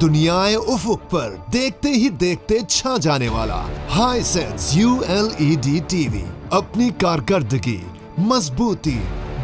दुनियाए उफुक पर देखते ही देखते छा जाने वाला हाइसेंस ULED टीवी अपनी कारकर्दगी, मजबूती,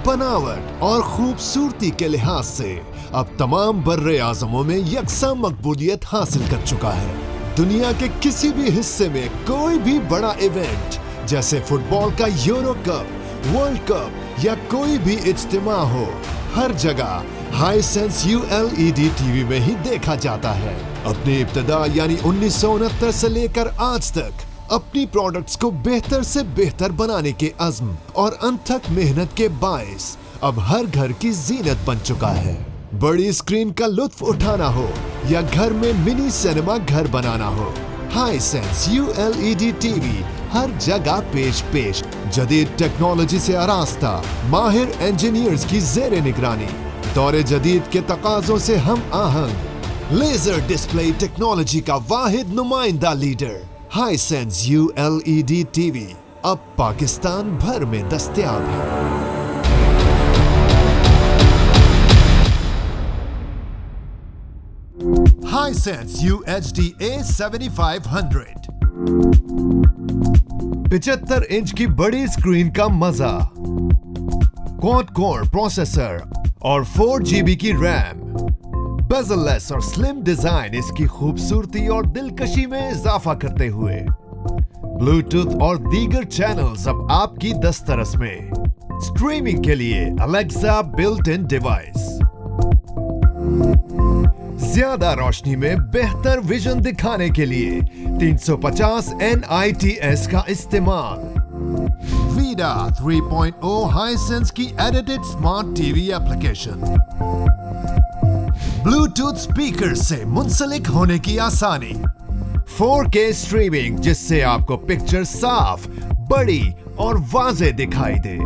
बनावट और खूबसूरती के लिहाज से अब तमाम बर्रे आज़मों में यकसा मकबूलियत हासिल कर चुका है। दुनिया के किसी भी हिस्से में कोई भी बड़ा इवेंट जैसे फुटबॉल का यूरो कप, वर्ल्ड कप या कोई भी इज्तिमा हो, हर जगह हाइसेंस ULED टीवी में ही देखा जाता है। अपनी इब्तिदा यानी 1969 से लेकर आज तक अपनी प्रोडक्ट्स को बेहतर से बेहतर बनाने के अज़्म और अनथक मेहनत के बाइस अब हर घर की जीनत बन चुका है। बड़ी स्क्रीन का लुत्फ उठाना हो या घर में मिनी सिनेमा घर बनाना हो, हाइसेंस ULED टीवी हर जगह पेश जदीद टेक्नोलॉजी से आरास्ता, माहिर इंजीनियर्स की ज़ेरे निगरानी, दौरे जदीद के तकाज़ों से हम आहंग, लेजर डिस्प्ले टेक्नोलॉजी का वाहिद नुमाइंदा लीडर हाइसेंस ULED टीवी अब पाकिस्तान भर में दस्तयाब है। Hisense UHD A7500 75 इंच की बड़ी स्क्रीन का मजा, क्वाड कोर प्रोसेसर और 4 GB की रैम, बेजललेस और स्लिम डिजाइन इसकी खूबसूरती और दिलकशी में इजाफा करते हुए ब्लूटूथ और दीगर चैनल्स अब आपकी दस्तरस में। स्ट्रीमिंग के लिए अलेक्सा बिल्ट इन डिवाइस, ज्यादा रोशनी में बेहतर विजन दिखाने के लिए 350 nits का इस्तेमाल, वीडा 3.0 हाइसेंस की edited smart TV application, Bluetooth speaker से मुंसलिक होने की आसानी, 4K स्ट्रीमिंग जिससे आपको पिक्चर साफ, बड़ी और वाज़ेह दिखाई दे,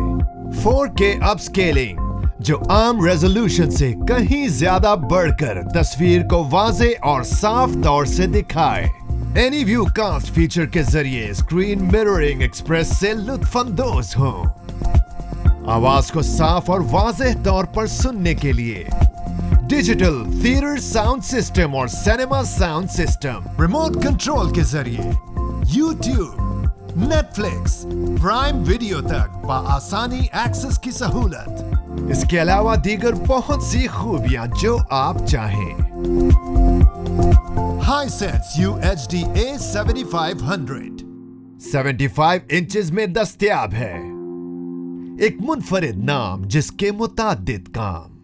4K अपस्केलिंग जो आम रेजोल्यूशन से कहीं ज्यादा बढ़कर तस्वीर को वाज़ेह और साफ तौर से दिखाए, एनी व्यू कास्ट फीचर के जरिए स्क्रीन मिररिंग एक्सप्रेस से लुत्फानंदोज हो, आवाज को साफ और वाज़ेह तौर पर सुनने के लिए डिजिटल थिएटर साउंड सिस्टम और cinema sound system, remote control के जरिए यूट्यूब, नेटफ्लिक्स, प्राइम वीडियो तक बआसानी एक्सेस की सहूलत, इसके अलावा दीगर बहुत सी खूबियां जो आप चाहें। हाइसेंस UHD A7500 75 इंचेस में दस्तयाब है, एक मुनफरिद नाम जिसके मुताद्दिद काम।